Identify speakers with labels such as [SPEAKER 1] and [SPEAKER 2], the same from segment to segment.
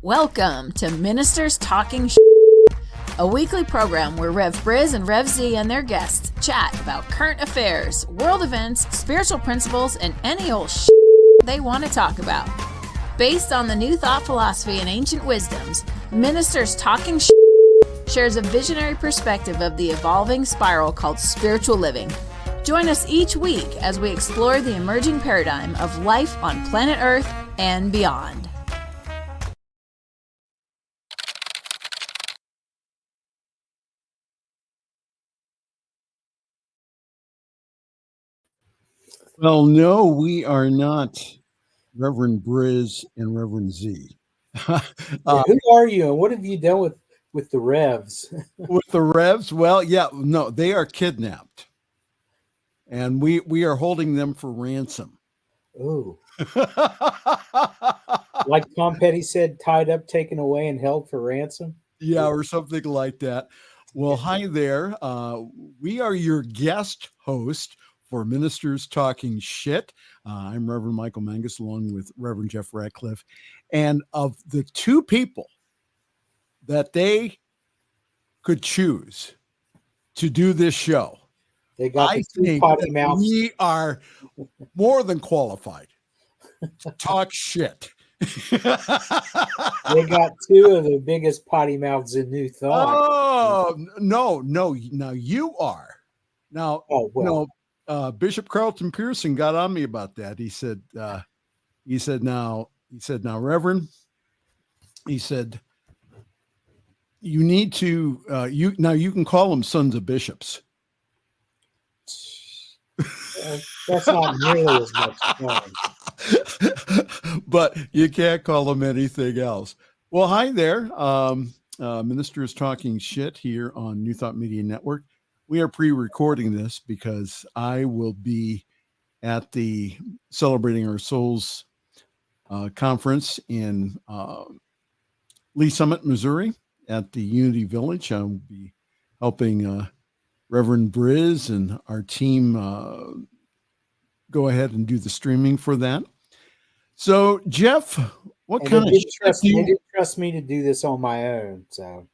[SPEAKER 1] Welcome to Ministers Talking a weekly program where Rev Briz and Rev Z and their guests chat about current affairs, world events, spiritual principles, and any old they want to talk about. Based on the New Thought philosophy and ancient wisdoms, Ministers Talking shares a visionary perspective of the evolving spiral called spiritual living. Join us each week as we explore the emerging paradigm of life on planet Earth and beyond.
[SPEAKER 2] Well, no, we are not Reverend Briz and Reverend Z.
[SPEAKER 3] Who are you and what have you done with the Revs?
[SPEAKER 2] With the Revs? Well, yeah, no, they are kidnapped. And we are holding them for ransom.
[SPEAKER 3] Oh. Like Tom Petty said, tied up, taken away, and held for ransom?
[SPEAKER 2] Yeah, or something like that. Well, hi there. We are your guest host for Ministers Talking Shit. I'm Reverend Michael Mangus, along with Reverend Jeff Radcliff. And of the two people that they could choose to do this show,
[SPEAKER 3] they got
[SPEAKER 2] I think that we are more than qualified to talk shit.
[SPEAKER 3] They got two of the biggest potty mouths in New Thought.
[SPEAKER 2] Oh, no. Now you are. Now, no. Bishop Carlton Pearson got on me about that. He said, now, Reverend, he said, you need to, you can call them sons of bishops.
[SPEAKER 3] That's not nearly as much fun.
[SPEAKER 2] But you can't call them anything else. Well, hi there. Ministers Talking Shit here on New Thought Media Network. We are pre-recording this because I will be at the Celebrating Our Souls conference in Lee Summit, Missouri at the Unity Village. I will be helping Reverend Briz and our team go ahead and do the streaming for that. So, Jeff, what kind of
[SPEAKER 3] shit they didn't trust me to do this on my own, so.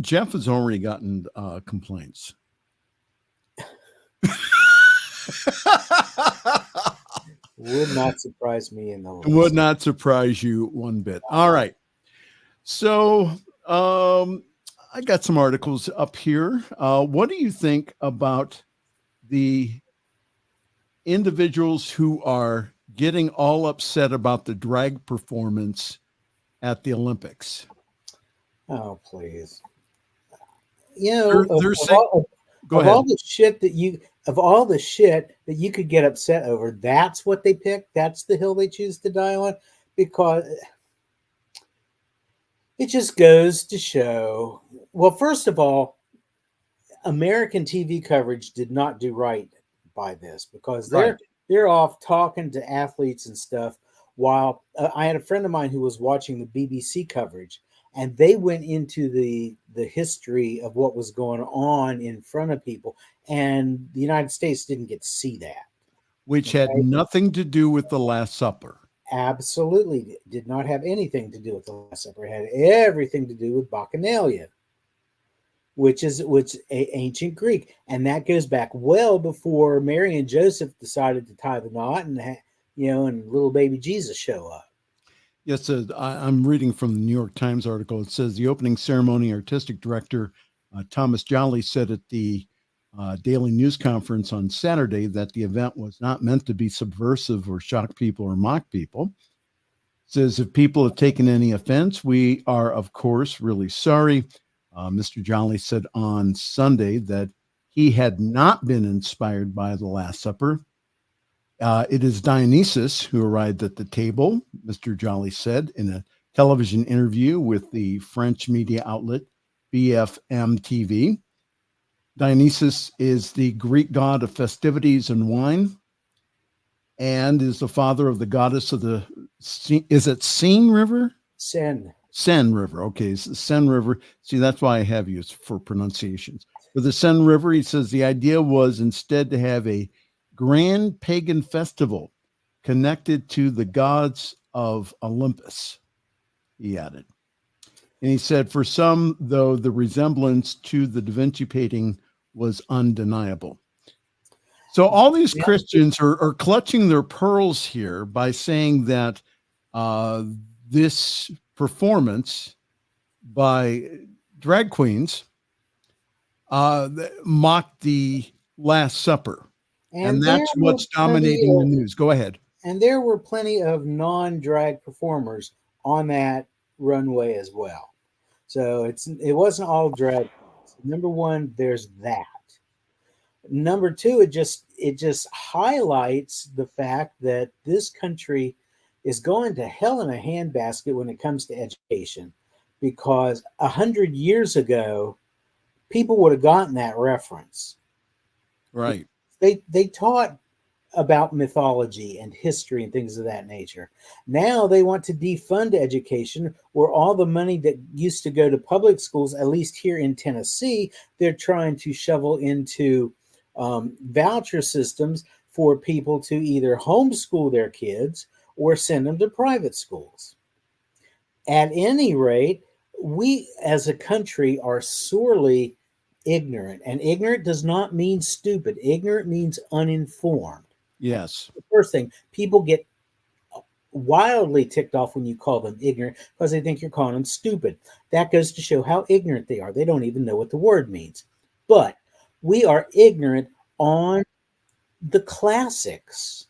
[SPEAKER 2] Jeff has already gotten complaints.
[SPEAKER 3] Would not surprise me in the least.
[SPEAKER 2] Would not surprise you one bit. All right. So I got some articles up here. What do you think about the individuals who are getting all upset about the drag performance at the Olympics?
[SPEAKER 3] Oh, please. You know,
[SPEAKER 2] of
[SPEAKER 3] all the shit that you could get upset over, that's what they pick. That's the hill they choose to die on, because it just goes to show. Well, first of all, American TV coverage did not do right by this, because they're off talking to athletes and stuff. While I had a friend of mine who was watching the BBC coverage, and they went into the history of what was going on in front of people, and the United States didn't get to see that.
[SPEAKER 2] Which had nothing to do with the Last Supper.
[SPEAKER 3] Absolutely did not have anything to do with the Last Supper. It had everything to do with Bacchanalia, which ancient Greek, and that goes back well before Mary and Joseph decided to tie the knot, and and little baby Jesus show up.
[SPEAKER 2] Yes, I'm reading from the New York Times article. It says the opening ceremony artistic director Thomas Jolly said at the Daily News Conference on Saturday that the event was not meant to be subversive or shock people or mock people. It says if people have taken any offense, we are, of course, really sorry. Mr. Jolly said on Sunday that he had not been inspired by the Last Supper. It is Dionysus who arrived at the table, Mr. Jolly said in a television interview with the French media outlet BFM TV. Dionysus is the Greek god of festivities and wine, and is the father of the goddess of the, is it Seine River? Seine River. Okay, it's the Seine River. See, that's why I have you for pronunciations. For the Seine River, he says the idea was instead to have a grand pagan festival connected to the gods of Olympus, he added. And he said, for some, though, the resemblance to the Da Vinci painting was undeniable. So all these Christians are clutching their pearls here by saying that this performance by drag queens mocked the Last Supper. And that's what's dominating the news. Go ahead.
[SPEAKER 3] And there were plenty of non-drag performers on that runway as well. So it wasn't all drag. Number one, there's that. Number two, it just highlights the fact that this country is going to hell in a handbasket when it comes to education, because 100 years ago, people would have gotten that reference.
[SPEAKER 2] Right.
[SPEAKER 3] They taught about mythology and history and things of that nature. Now they want to defund education, where all the money that used to go to public schools, at least here in Tennessee, they're trying to shovel into voucher systems for people to either homeschool their kids or send them to private schools. At any rate, we as a country are sorely ignorant, and ignorant does not mean stupid. Ignorant means uninformed.
[SPEAKER 2] Yes.
[SPEAKER 3] The first thing, people get wildly ticked off when you call them ignorant because they think you're calling them stupid. That goes to show how ignorant they are. They don't even know what the word means. But we are ignorant on the classics.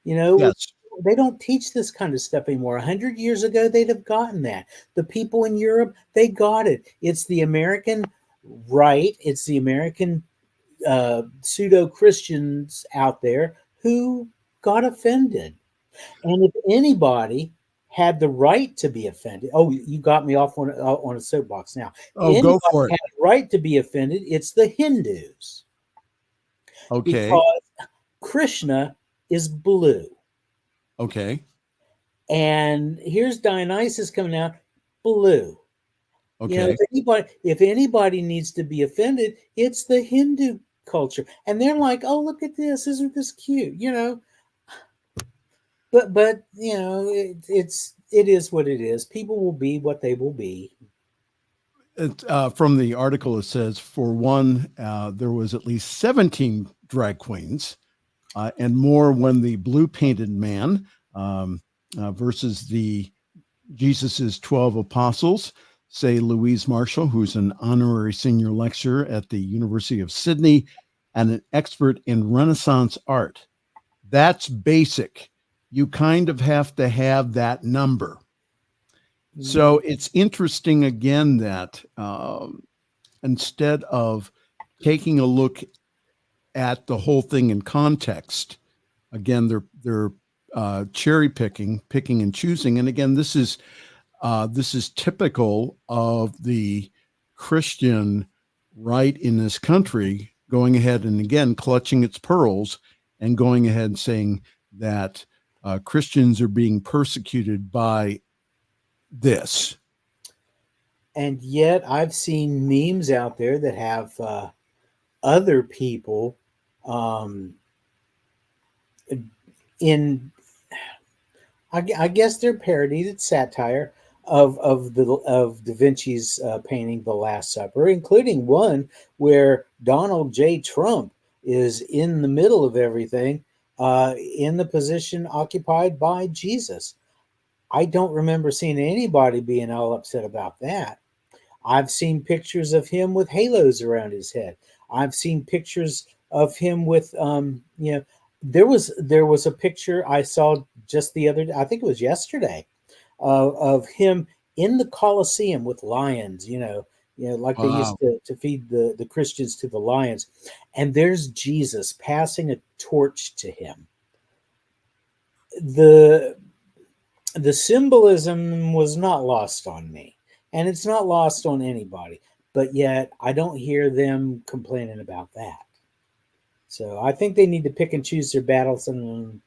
[SPEAKER 2] Yes.
[SPEAKER 3] They don't teach this kind of stuff anymore. 100 years ago, they'd have gotten that. The people in Europe, they got it. It's the American right. It's the American pseudo-Christians out there who got offended. And if anybody had the right to be offended, you got me off on a soapbox now.
[SPEAKER 2] Go for it.
[SPEAKER 3] Had the right to be offended, it's the Hindus.
[SPEAKER 2] Okay.
[SPEAKER 3] Because Krishna is blue.
[SPEAKER 2] Okay.
[SPEAKER 3] And here's Dionysus coming out blue.
[SPEAKER 2] Okay.
[SPEAKER 3] If anybody needs to be offended, it's the Hindu culture. And they're like, oh, look at this. Isn't this cute? But it is what it is. People will be what they will be.
[SPEAKER 2] From the article, it says, for one, there was at least 17 drag queens and more when the blue painted man versus the Jesus's 12 apostles, say Louise Marshall, who's an honorary senior lecturer at the University of Sydney and an expert in Renaissance art. That's basic. You kind of have to have that number. So it's interesting again that instead of taking a look at the whole thing in context, again, they're cherry picking and choosing. And again, this is typical of the Christian right in this country going ahead and again clutching its pearls and going ahead and saying that Christians are being persecuted by this.
[SPEAKER 3] And yet I've seen memes out there that have other people I guess they're parodies, it's satire of Da Vinci's painting The Last Supper, including one where Donald J. Trump is in the middle of everything in the position occupied by Jesus. I don't remember seeing anybody being all upset about that. I've seen pictures of him with halos around his head. I've seen pictures of him with, there was a picture I saw just the other day, I think it was yesterday, of him in the Colosseum with lions, like
[SPEAKER 2] Wow.
[SPEAKER 3] they used to feed the Christians to the lions. And there's Jesus passing a torch to him. The symbolism was not lost on me, and it's not lost on anybody, but yet I don't hear them complaining about that. So I think they need to pick and choose their battles, and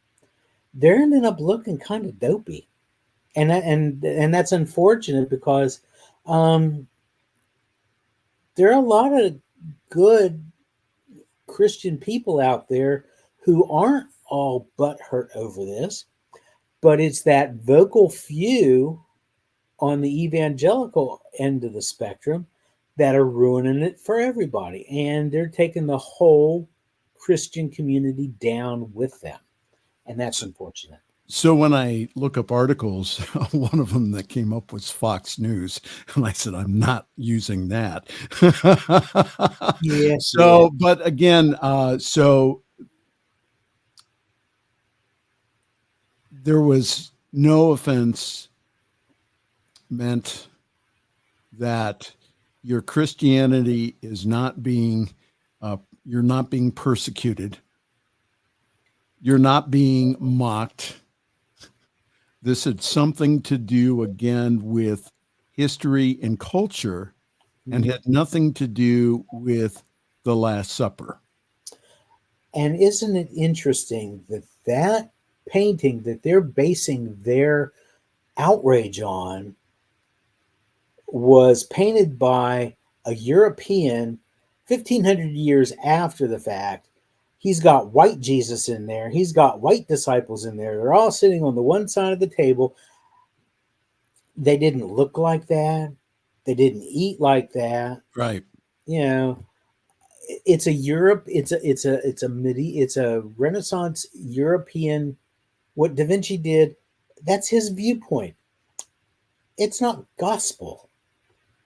[SPEAKER 3] they're ending up looking kind of dopey. And that's unfortunate because there are a lot of good Christian people out there who aren't all butthurt over this, but it's that vocal few on the evangelical end of the spectrum that are ruining it for everybody. And they're taking the whole Christian community down with them. And that's unfortunate.
[SPEAKER 2] So when I look up articles, one of them that came up was Fox News, and I said, I'm not using that.
[SPEAKER 3] Yes.
[SPEAKER 2] So, but again, so there was no offense meant that your Christianity is not being, you're not being persecuted. You're not being mocked. This had something to do, again, with history and culture and had nothing to do with the Last Supper.
[SPEAKER 3] And isn't it interesting that that painting that they're basing their outrage on was painted by a European 1,500 years after the fact? He's got white Jesus in there. He's got white disciples in there. They're all sitting on the one side of the table. They didn't look like that. They didn't eat like that.
[SPEAKER 2] Right.
[SPEAKER 3] You know, it's a Europe. It's a Renaissance European. What Da Vinci did, that's his viewpoint. It's not gospel,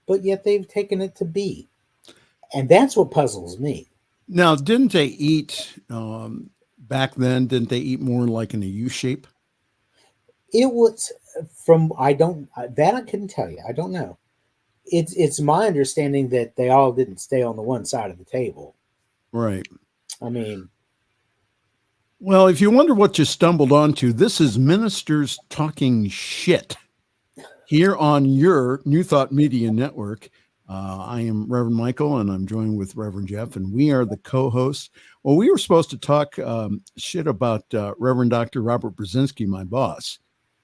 [SPEAKER 3] but yet they've taken it to be, and that's what puzzles me.
[SPEAKER 2] Now, didn't they eat back then? Didn't they eat more like in a U shape?
[SPEAKER 3] It was from I couldn't tell you. I don't know. It's my understanding that they all didn't stay on the one side of the table.
[SPEAKER 2] Right.
[SPEAKER 3] I mean,
[SPEAKER 2] well, if you wonder what you stumbled onto, this is Ministers Talking Shit here on your New Thought Media Network. I am Reverend Michael, and I'm joined with Reverend Jeff, and we are the co-hosts. Well, we were supposed to talk shit about Reverend Dr. Robert Brzezinski, my boss.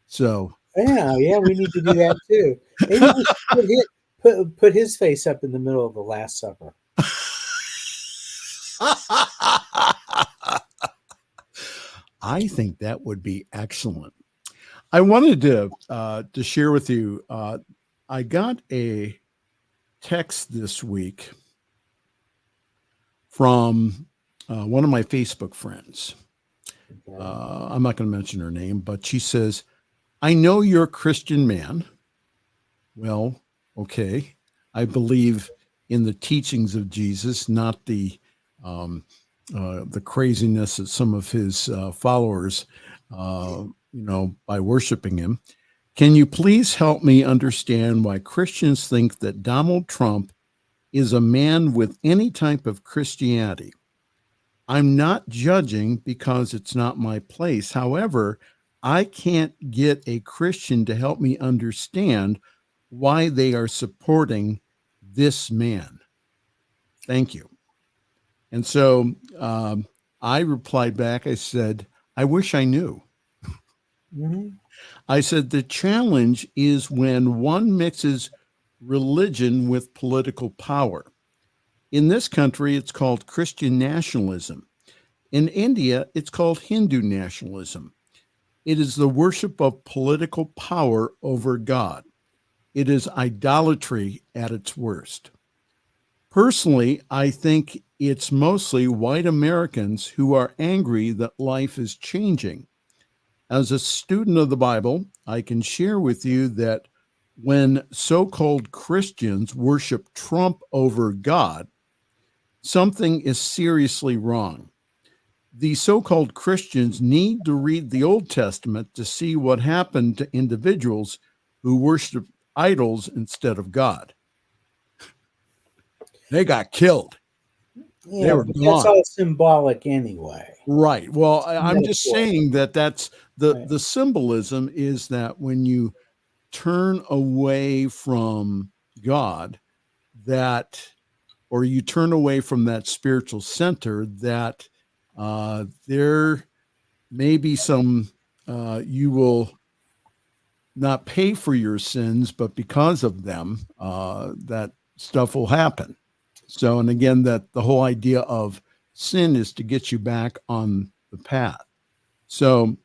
[SPEAKER 2] So
[SPEAKER 3] yeah, we need to do that too. Maybe we should put his face up in the middle of the Last Supper.
[SPEAKER 2] I think that would be excellent. I wanted to share with you. I got a text this week from one of my Facebook friends. I'm not going to mention her name, but she says, I know you're a Christian man. Well, okay. I believe in the teachings of Jesus, not the craziness that some of his followers, by worshiping him. Can you please help me understand why Christians think that Donald Trump is a man with any type of Christianity? I'm not judging because it's not my place. However, I can't get a Christian to help me understand why they are supporting this man. Thank you. And so I replied back, I said, I wish I knew.
[SPEAKER 3] Mm-hmm.
[SPEAKER 2] I said, the challenge is when one mixes religion with political power. In this country, it's called Christian nationalism. In India, it's called Hindu nationalism. It is the worship of political power over God. It is idolatry at its worst. Personally, I think it's mostly white Americans who are angry that life is changing. As a student of the Bible, I can share with you that when so-called Christians worship Trump over God, something is seriously wrong. The so-called Christians need to read the Old Testament to see what happened to individuals who worship idols instead of God. They got killed.
[SPEAKER 3] Yeah, but that's all symbolic anyway.
[SPEAKER 2] Right. Well, I'm just saying that's the symbolism is that when you turn away from God, or you turn away from that spiritual center, that there may be some, you will not pay for your sins, but because of them, that stuff will happen. So, and again, that the whole idea of sin is to get you back on the path. So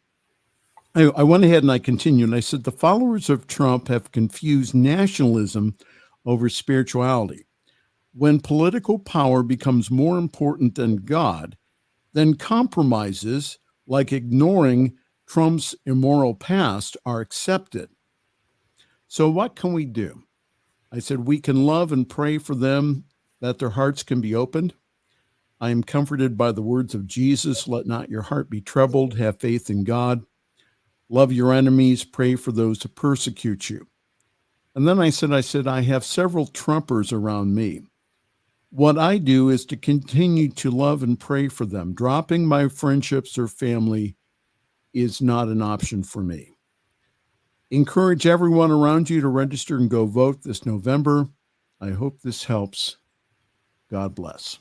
[SPEAKER 2] I went ahead and I continued, and I said, the followers of Trump have confused nationalism over spirituality. When political power becomes more important than God, then compromises like ignoring Trump's immoral past are accepted. So what can we do? I said, we can love and pray for them that their hearts can be opened. I am comforted by the words of Jesus. Let not your heart be troubled. Have faith in God. Love your enemies. Pray for those who persecute you. And then I said, I have several Trumpers around me. What I do is to continue to love and pray for them. Dropping my friendships or family is not an option for me. Encourage everyone around you to register and go vote this November. I hope this helps. God bless.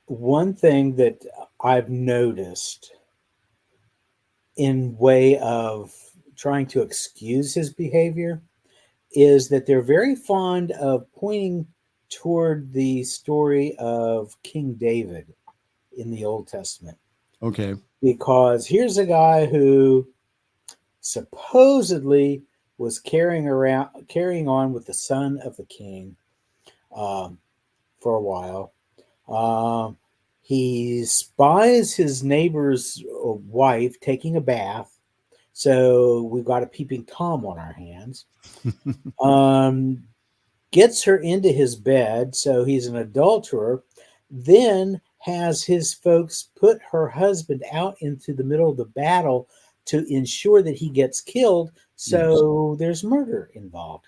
[SPEAKER 3] One thing that I've noticed in way of trying to excuse his behavior is that they're very fond of pointing toward the story of King David in the Old Testament.
[SPEAKER 2] Okay.
[SPEAKER 3] Because here's a guy who supposedly was carrying on with the son of the king for a while. He spies his neighbor's wife taking a bath. So we've got a peeping Tom on our hands. Gets her into his bed. So he's an adulterer. Then has his folks put her husband out into the middle of the battle to ensure that he gets killed. So there's murder involved.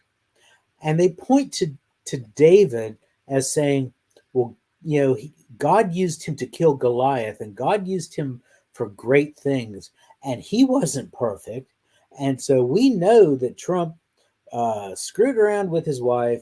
[SPEAKER 3] And they point to David as saying, well, God used him to kill Goliath, and God used him for great things, and he wasn't perfect. And so we know that Trump screwed around with his wife,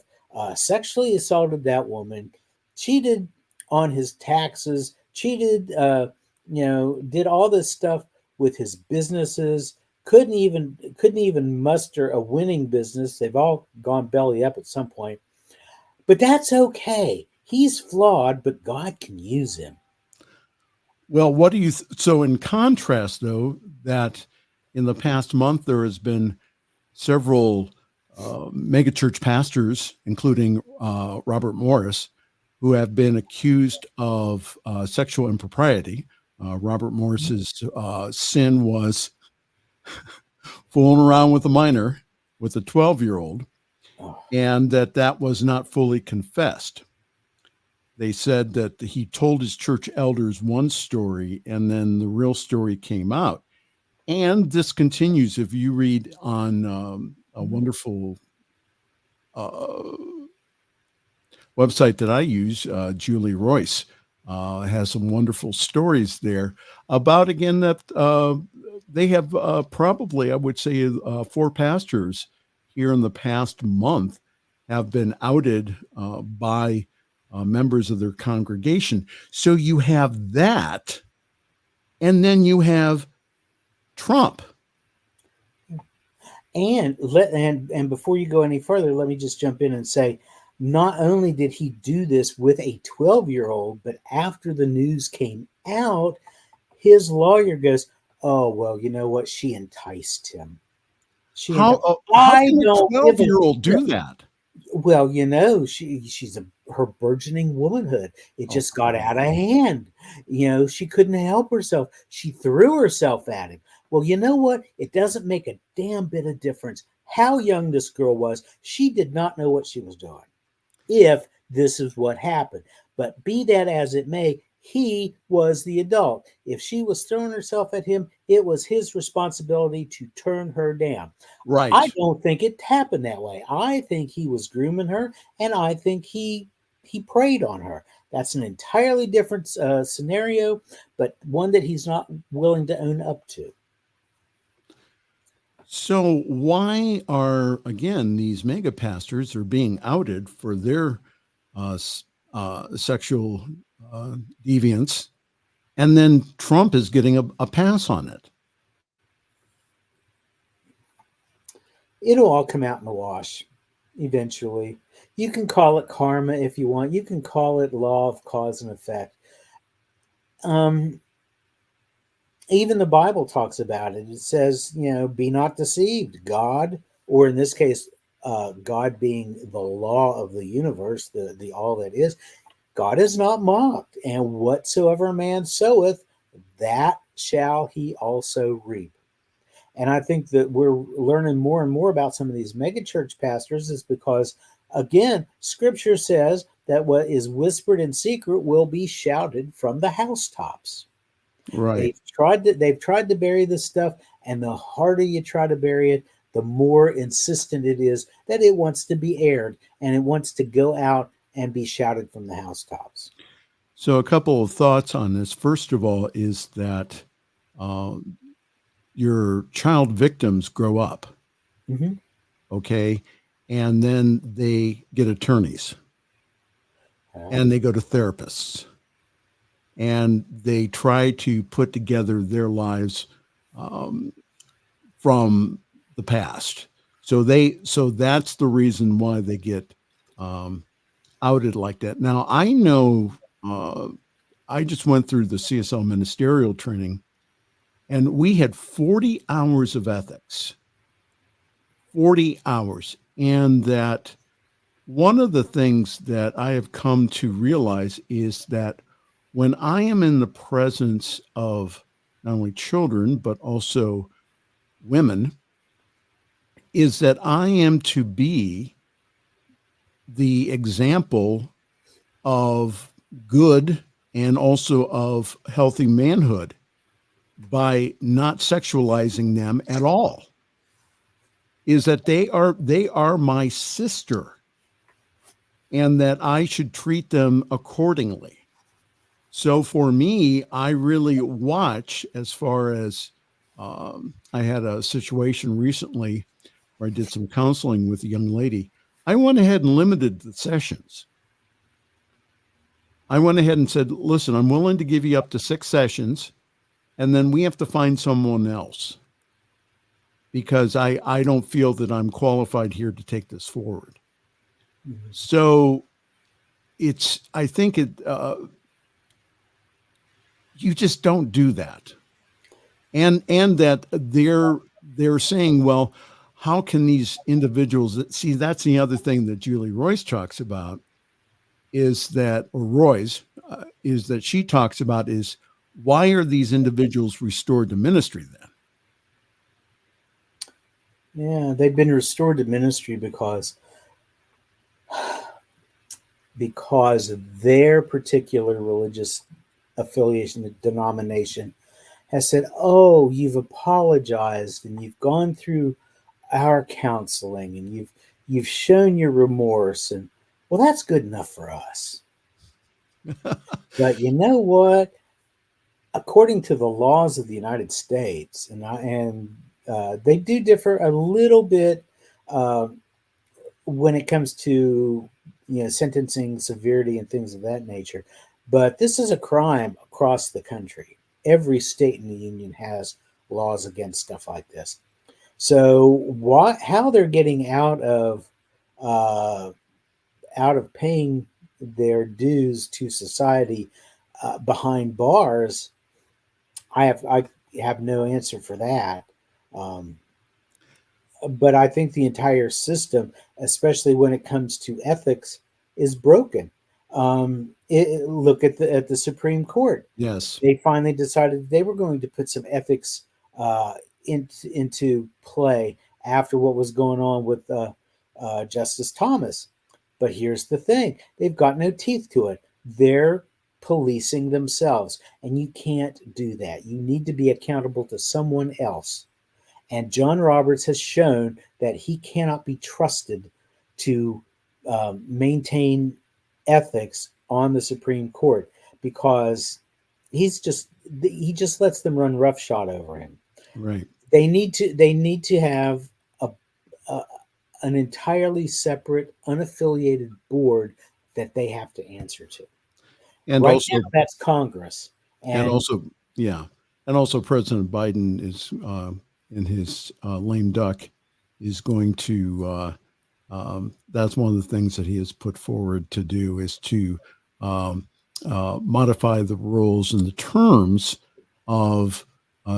[SPEAKER 3] sexually assaulted that woman, cheated on his taxes, cheated, did all this stuff with his businesses, couldn't even muster a winning business. They've all gone belly up at some point. But that's okay. He's flawed, but God can use him.
[SPEAKER 2] Well, what do you so in contrast, though, that in the past month there has been several megachurch pastors, including Robert Morris, who have been accused of sexual impropriety. Robert Morris's sin was fooling around with a minor, with a 12-year-old, and that was not fully confessed. They said that he told his church elders one story, and then the real story came out. And this continues. If you read on a wonderful website that I use, Julie Royce has some wonderful stories there about, again, that they have probably, I would say, 4 pastors here in the past month have been outed by members of their congregation. So you have that, and then you have Trump.
[SPEAKER 3] And before you go any further, let me just jump in and say, not only did he do this with a 12-year-old, but after the news came out, his lawyer goes, "Oh, well, you know what? She enticed him."
[SPEAKER 2] How can a 12-year-old do that?
[SPEAKER 3] Well, she's her burgeoning womanhood. It just got out of hand. She couldn't help herself. She threw herself at him. Well, you know what? It doesn't make a damn bit of difference how young this girl was. She did not know what she was doing, if this is what happened. But be that as it may, he was the adult. If she was throwing herself at him, it was his responsibility to turn her down.
[SPEAKER 2] Right.
[SPEAKER 3] I don't think it happened that way. I think he was grooming her, and I think he preyed on her. That's an entirely different scenario, but one that he's not willing to own up to.
[SPEAKER 2] So why are, again, these mega pastors are being outed for their sexual deviance, and then Trump is getting a pass on it?
[SPEAKER 3] It'll all come out in the wash eventually. You can call it karma if you want. You can call it law of cause and effect. Um, Even the Bible talks about it. It says, be not deceived. God, or in this case, God being the law of the universe, the all that is, God is not mocked. And whatsoever a man soweth, that shall he also reap. And I think that we're learning more and more about some of these megachurch pastors is because, again, Scripture says that what is whispered in secret will be shouted from the housetops.
[SPEAKER 2] Right.
[SPEAKER 3] They've tried to bury this stuff, and the harder you try to bury it, the more insistent it is that it wants to be aired and it wants to go out and be shouted from the housetops.
[SPEAKER 2] So a couple of thoughts on this. First of all, is that uh, your child victims grow up,
[SPEAKER 3] Mm-hmm.
[SPEAKER 2] okay, and then they get attorneys and they go to therapists and they try to put together their lives from the past. So that's the reason why they get outed like that. Now I know I just went through the CSL ministerial training, and we had 40 hours of ethics. 40 hours. And that one of the things that I have come to realize is that when I am in the presence of not only children, but also women, is that I am to be the example of good and also of healthy manhood by not sexualizing them at all. Is that they are my sister, and that I should treat them accordingly. So for me, I really watch as far as I had a situation recently where I did some counseling with a young lady. I went ahead and limited the sessions. I went ahead and said, listen, I'm willing to give you up to 6 sessions, and then we have to find someone else because I don't feel that I'm qualified here to take this forward. Mm-hmm. So I think you just don't do that. And that they're saying, well, how can these individuals see? That's the other thing that Julie Royce talks about is that she talks about is why are these individuals restored to ministry then?
[SPEAKER 3] Yeah, they've been restored to ministry because their particular religious affiliation, the denomination, has said, oh, you've apologized and you've gone through our counseling and you've shown your remorse, and well, that's good enough for us. But you know what? According to the laws of the United States, and they do differ a little bit when it comes to sentencing severity and things of that nature. But this is a crime across the country. Every state in the union has laws against stuff like this. So how they're getting out of paying their dues to society behind bars, I have no answer for that. But I think the entire system, especially when it comes to ethics, is broken. Look at the Supreme Court.
[SPEAKER 2] Yes,
[SPEAKER 3] they finally decided they were going to put some ethics into play after what was going on with Justice Thomas. But here's the thing: they've got no teeth to it. They're policing themselves, and you can't do that. You need to be accountable to someone else. And John Roberts has shown that he cannot be trusted to maintain ethics on the Supreme Court because he just lets them run roughshod over him.
[SPEAKER 2] Right.
[SPEAKER 3] They need to have an entirely separate, unaffiliated board that they have to answer to.
[SPEAKER 2] And
[SPEAKER 3] right
[SPEAKER 2] also
[SPEAKER 3] now, that's Congress.
[SPEAKER 2] And also President Biden is in his lame duck is going to That's one of the things that he has put forward to do, is to modify the rules and the terms of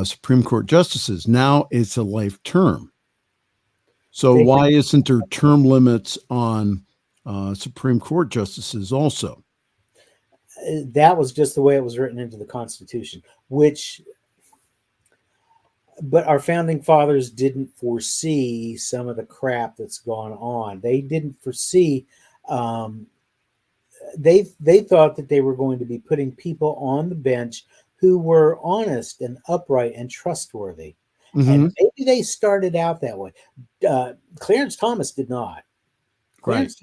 [SPEAKER 2] Supreme Court justices. Now it's a life term. So why isn't there term limits on Supreme Court justices also?
[SPEAKER 3] That was just the way it was written into the Constitution, but our founding fathers didn't foresee some of the crap that's gone on. They didn't foresee. They thought that they were going to be putting people on the bench who were honest and upright and trustworthy. Mm-hmm. And maybe they started out that way. Clarence Thomas did not. Clarence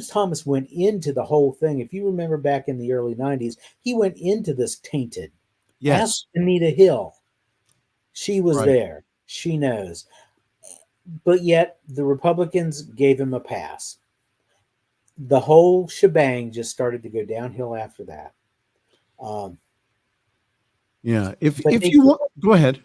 [SPEAKER 3] Thomas went into the whole thing. If you remember back in the early 90s, he went into this tainted.
[SPEAKER 2] Yes.
[SPEAKER 3] Ask Anita Hill. She was there. She knows. But yet the Republicans gave him a pass. The whole shebang just started to go downhill after that.
[SPEAKER 2] If you want, go ahead.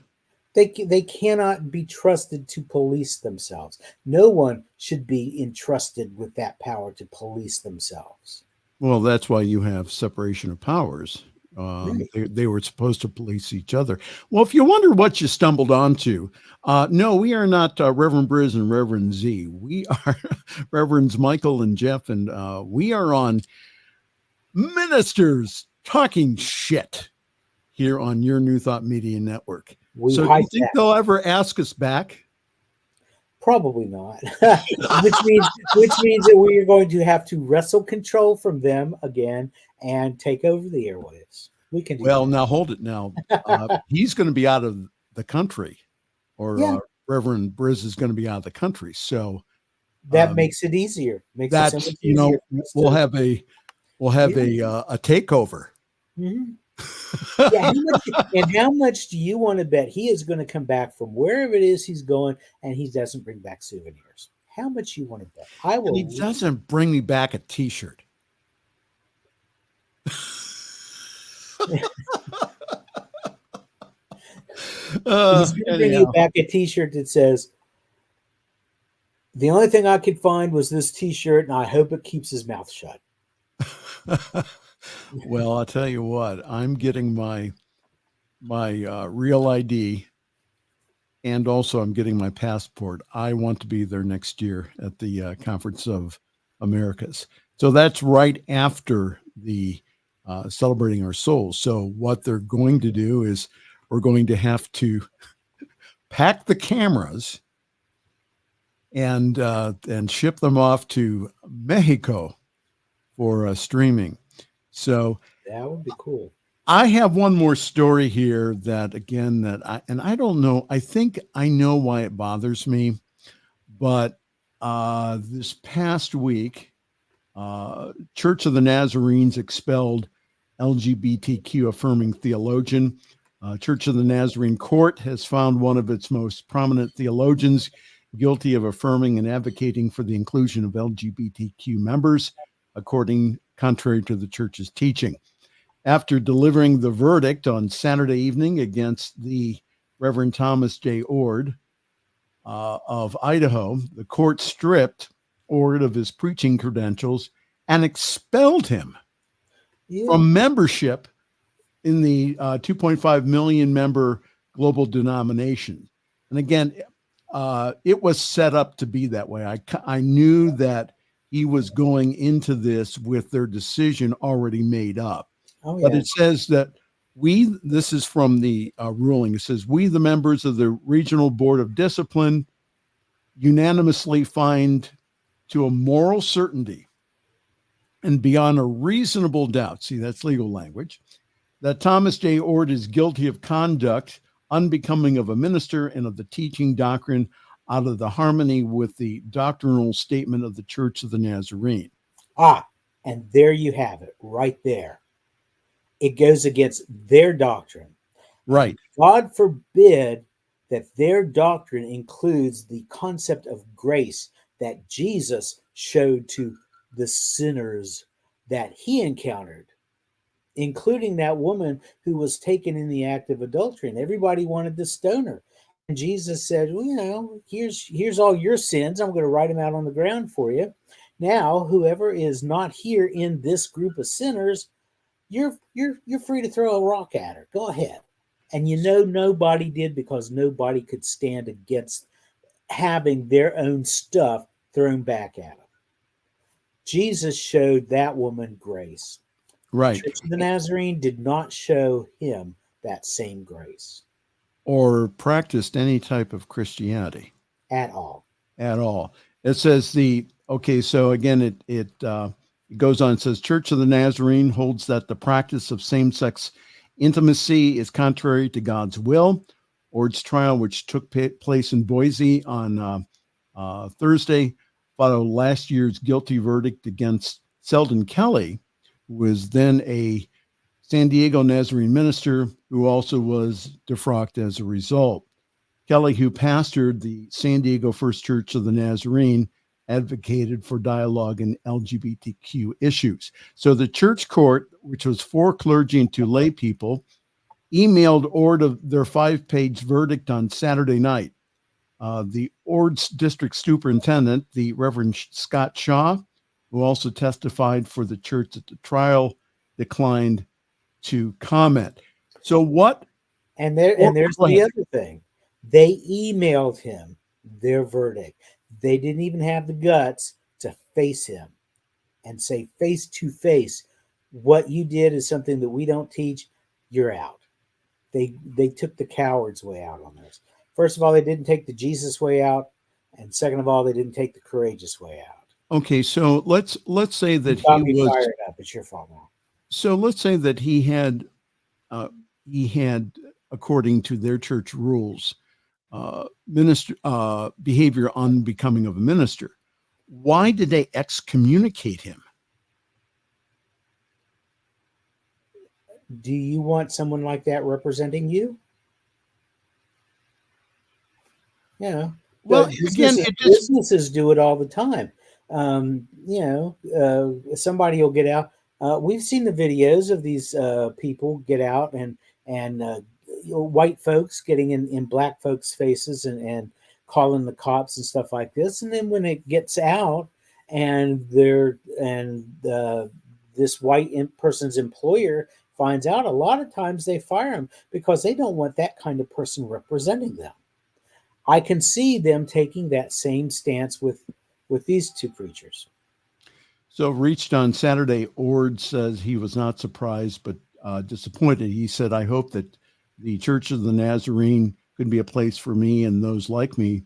[SPEAKER 3] They cannot be trusted to police themselves. No one should be entrusted with that power to police themselves.
[SPEAKER 2] Well, that's why you have separation of powers. They were supposed to police each other. Well, if you wonder what you stumbled onto, no, we are not Reverend Briz and Reverend Z. We are Reverends Michael and Jeff, and we are on Ministers Talking Shit here on your New Thought Media Network. So do you think they'll ever ask us back?
[SPEAKER 3] Probably not. which means that we are going to have to wrestle control from them again and take over the airwaves. We can do that.
[SPEAKER 2] Now hold it. Now he's going to be out of the country, or Reverend Briz is going to be out of the country. So
[SPEAKER 3] that makes it easier. Makes it so much easier.
[SPEAKER 2] We'll have a takeover.
[SPEAKER 3] Mm-hmm. How much do you want to bet he is going to come back from wherever it is he's going and he doesn't bring back souvenirs? How much you want to bet? I will.
[SPEAKER 2] He doesn't bring me back a T-shirt.
[SPEAKER 3] He's going to bring you back a T-shirt that says, "The only thing I could find was this T-shirt, and I hope it keeps his mouth shut."
[SPEAKER 2] Well, I'll tell you what, I'm getting my real ID, and also I'm getting my passport. I want to be there next year at the Conference of Americas. So that's right after the Celebrating Our Souls. So what they're going to do is we're going to have to pack the cameras and ship them off to Mexico for streaming. So
[SPEAKER 3] that would be cool.
[SPEAKER 2] I have one more story here that I don't know. I think I know why it bothers me, but this past week, Church of the Nazarenes expelled LGBTQ affirming theologian. Church of the Nazarene Court has found one of its most prominent theologians guilty of affirming and advocating for the inclusion of LGBTQ members, contrary to the church's teaching. After delivering the verdict on Saturday evening against the Reverend Thomas J. Ord of Idaho, the court stripped Ord of his preaching credentials and expelled him from membership in the 2.5 million member global denomination. And again, it was set up to be that way. I knew that he was going into this with their decision already made up. Oh, yeah. But it says that this is from the ruling. It says, we, the members of the Regional Board of Discipline, unanimously find to a moral certainty and beyond a reasonable doubt, see, that's legal language, that Thomas J. Ord is guilty of conduct unbecoming of a minister and of the teaching doctrine out of the harmony with the doctrinal statement of the Church of the Nazarene.
[SPEAKER 3] And there you have it, right there. It goes against their doctrine.
[SPEAKER 2] Right.
[SPEAKER 3] God forbid that their doctrine includes the concept of grace that Jesus showed to the sinners that he encountered, including that woman who was taken in the act of adultery, and everybody wanted to stone her. Jesus said, well, here's all your sins. I'm going to write them out on the ground for you. Now, whoever is not here in this group of sinners, you're free to throw a rock at her. Go ahead. And nobody did, because nobody could stand against having their own stuff thrown back at them. Jesus showed that woman grace.
[SPEAKER 2] Right.
[SPEAKER 3] The Church of the Nazarene did not show him that same grace.
[SPEAKER 2] Or practiced any type of Christianity.
[SPEAKER 3] At all.
[SPEAKER 2] At all. It says so again, it goes on, it says, Church of the Nazarene holds that the practice of same-sex intimacy is contrary to God's will. Ord's trial, which took place in Boise on Thursday, followed last year's guilty verdict against Selden Kelly, who was then a San Diego Nazarene minister who also was defrocked as a result. Kelly, who pastored the San Diego First Church of the Nazarene, advocated for dialogue in LGBTQ issues. So the church court, which was 4 clergy and 2 lay people, emailed Ord of their 5-page verdict on Saturday night. The Ord's district superintendent, the Reverend Scott Shaw, who also testified for the church at the trial, declined to comment. So what?
[SPEAKER 3] And there's the other thing. They emailed him their verdict. They didn't even have the guts to face him and say face to face, what you did is something that we don't teach. You're out. They took the coward's way out on this. First of all, they didn't take the Jesus way out, and second of all, they didn't take the courageous way out.
[SPEAKER 2] Okay, so let's say that
[SPEAKER 3] he was fired up. It's your fault now.
[SPEAKER 2] So let's say that he had, according to their church rules, behavior unbecoming of a minister. Why did they excommunicate him?
[SPEAKER 3] Do you want someone like that representing you? Yeah.
[SPEAKER 2] Well,
[SPEAKER 3] businesses do it all the time. Somebody will get out. We've seen the videos of these people get out and white folks getting in black folks' faces and calling the cops and stuff like this. And then when it gets out and this white person's employer finds out, a lot of times they fire them because they don't want that kind of person representing them. I can see them taking that same stance with these 2 preachers.
[SPEAKER 2] So reached on Saturday, Ord says he was not surprised, but disappointed. He said, I hope that the Church of the Nazarene could be a place for me and those like me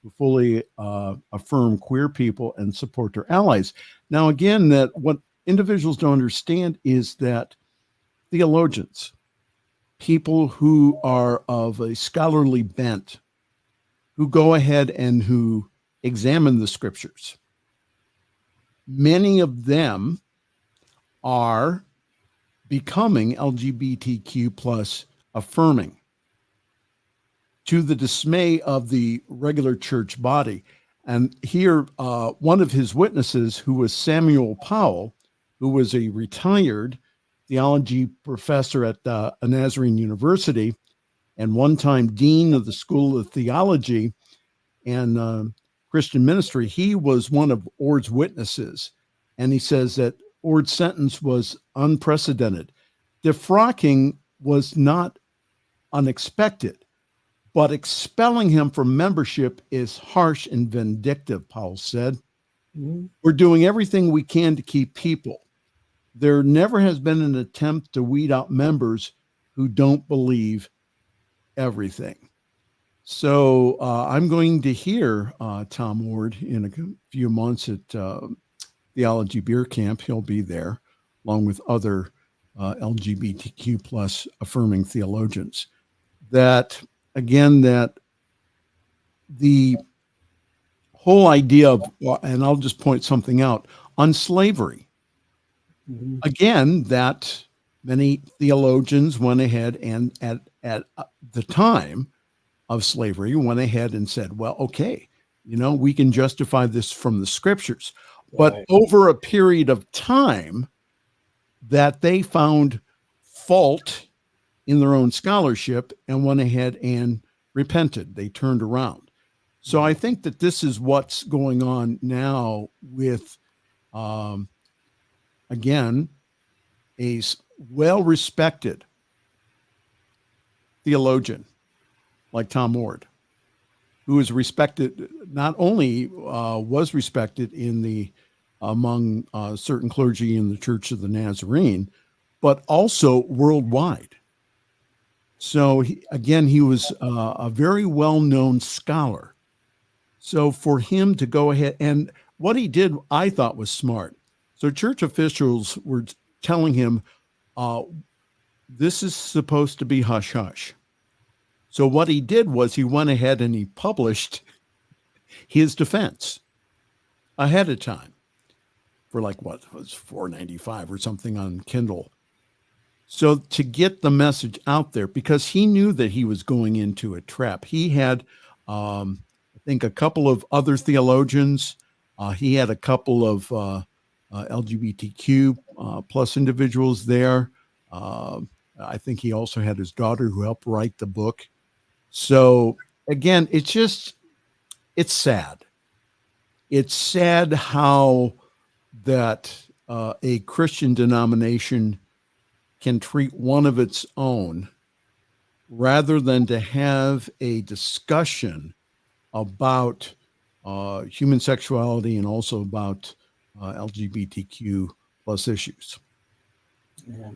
[SPEAKER 2] who fully affirm queer people and support their allies. Now, again, that what individuals don't understand is that theologians, people who are of a scholarly bent, who go ahead and who examine the scriptures, many of them are becoming LGBTQ plus affirming, to the dismay of the regular church body. And here, one of his witnesses, who was Samuel Powell, who was a retired theology professor at a Nazarene University and one-time dean of the School of Theology and Christian Ministry, he was one of Ord's witnesses. And he says that Ord's sentence was unprecedented. Defrocking was not unexpected, but expelling him from membership is harsh and vindictive, Powell said. Mm-hmm. We're doing everything we can to keep people. There never has been an attempt to weed out members who don't believe everything. So I'm going to hear Tom Ord in a few months at Theology Beer Camp. He'll be there along with other LGBTQ plus affirming theologians. That the whole idea of, and I'll just point something out, on slavery. Mm-hmm. Again, that many theologians went ahead and at the time of slavery went ahead and said, well, okay, we can justify this from the scriptures. Right. But over a period of time that they found fault in their own scholarship and went ahead and repented. They turned around. So I think that this is what's going on now with, again, a well-respected theologian like Tom Ward, who is respected, not only was respected among certain clergy in the Church of the Nazarene, but also worldwide. So he was a very well-known scholar. So for him to go ahead, and what he did, I thought was smart. So church officials were telling him, this is supposed to be hush hush. So what he did was he went ahead and he published his defense ahead of time for like what was $4.95 or something on Kindle. So to get the message out there, because he knew that he was going into a trap. He had, I think, a couple of other theologians. He had a couple of LGBTQ plus individuals there. I think he also had his daughter who helped write the book. So again, it's sad. It's sad how that a Christian denomination can treat one of its own rather than to have a discussion about human sexuality and also about LGBTQ plus issues.
[SPEAKER 3] Yeah.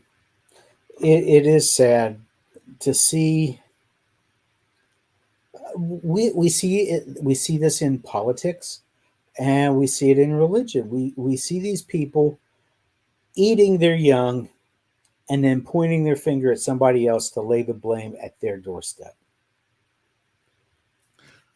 [SPEAKER 3] It is sad to see. We see this in politics, and we see it in religion. We see these people eating their young and then pointing their finger at somebody else to lay the blame at their doorstep.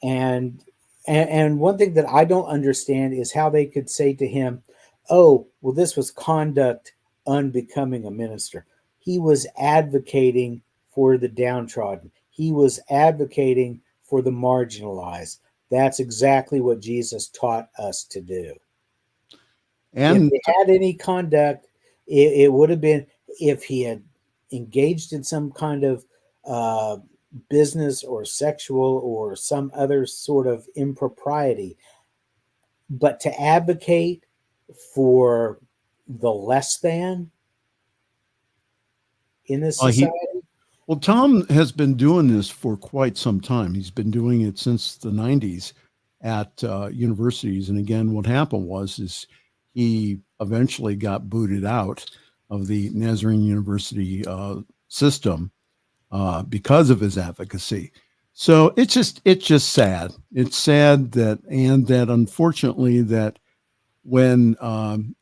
[SPEAKER 3] And one thing that I don't understand is how they could say to him, "Oh, well, this was conduct unbecoming a minister." He was advocating for the downtrodden. He was advocating for the marginalized. That's exactly what Jesus taught us to do. And if he had any conduct, it would have been if he had engaged in some kind of business or sexual or some other sort of impropriety. But to advocate for the less than in this society?
[SPEAKER 2] Well, Tom has been doing this for quite some time. He's been doing it since the 90s at universities. And again, what happened was he eventually got booted out of the Nazarene University system because of his advocacy. So it's just sad. It's sad that unfortunately that when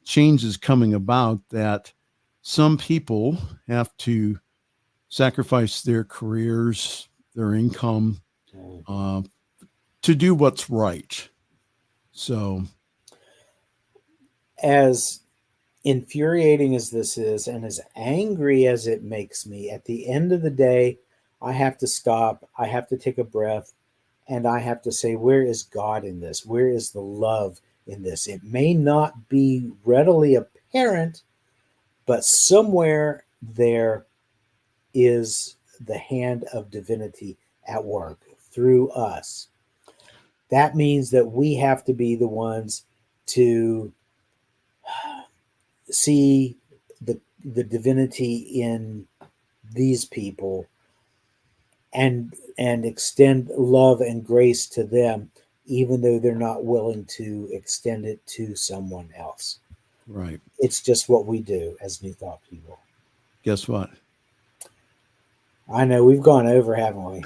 [SPEAKER 2] change is coming about, that some people have to sacrifice their careers, their income, to do what's right. So,
[SPEAKER 3] as infuriating as this is, and as angry as it makes me, at the end of the day, I have to stop. I have to take a breath, and I have to say, where is God in this? Where is the love in this? It may not be readily apparent, but somewhere there is the hand of divinity at work through us. That means that we have to be the ones to see the divinity in these people and extend love and grace to them, even though they're not willing to extend it to someone else.
[SPEAKER 2] Right.
[SPEAKER 3] It's just what we do as New Thought people.
[SPEAKER 2] Guess what?
[SPEAKER 3] I know we've gone over, haven't we?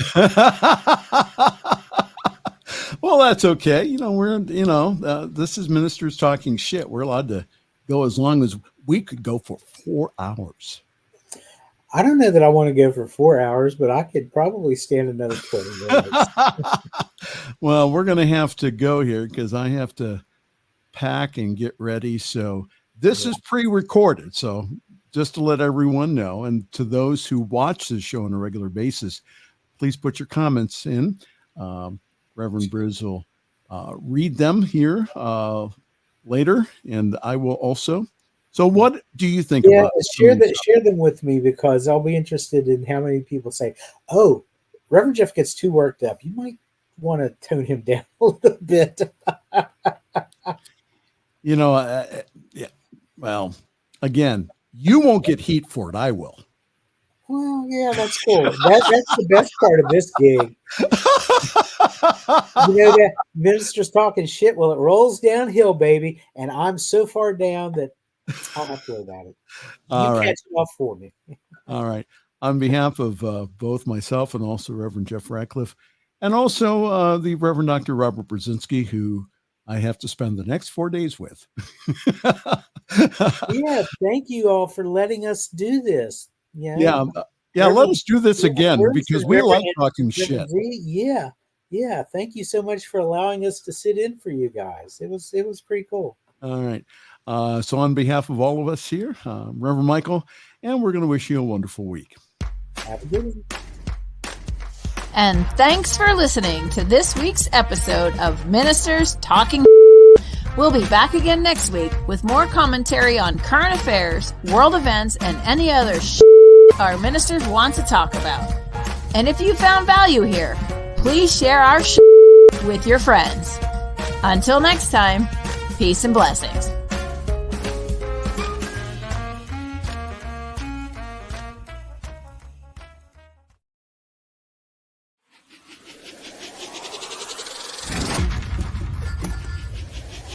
[SPEAKER 2] Well, that's okay. This is Ministers Talking Shit. We're allowed to go as long as we could go for 4 hours.
[SPEAKER 3] I don't know that I want to go for 4 hours, but I could probably stand another 20 minutes.
[SPEAKER 2] Well, we're going to have to go here because I have to pack and get ready. So this is pre-recorded. So just to let everyone know, and to those who watch this show on a regular basis, please put your comments in. Reverend Briz will read them here later, and I will also. So what do you think about
[SPEAKER 3] share them with me, because I'll be interested in how many people say, "Oh, Reverend Jeff gets too worked up. You might want to tone him down a little bit.
[SPEAKER 2] Yeah. Well, again, you won't get heat for it. I will.
[SPEAKER 3] Well, yeah, that's cool. That's the best part of this gig. That minister's talking shit. Well, it rolls downhill, baby, and I'm so far down that I'll have to worry about it.
[SPEAKER 2] All right.
[SPEAKER 3] Catch it off for me.
[SPEAKER 2] All right. On behalf of both myself and also Reverend Jeff Radcliff, and also the Reverend Dr. Robert Brzezinski, who I have to spend the next 4 days with.
[SPEAKER 3] Yeah, thank you all for letting us do this.
[SPEAKER 2] Yeah. Let us do this again because we like talking shit.
[SPEAKER 3] Yeah. Thank you so much for allowing us to sit in for you guys. It was pretty cool.
[SPEAKER 2] All right. So on behalf of all of us here, Reverend Michael, and we're going to wish you a wonderful week.
[SPEAKER 3] Have a good one.
[SPEAKER 1] And thanks for listening to this week's episode of Ministers Talking. We'll be back again next week with more commentary on current affairs, world events, and any other our ministers want to talk about. And if you found value here, please share our with your friends. Until next time, peace and blessings.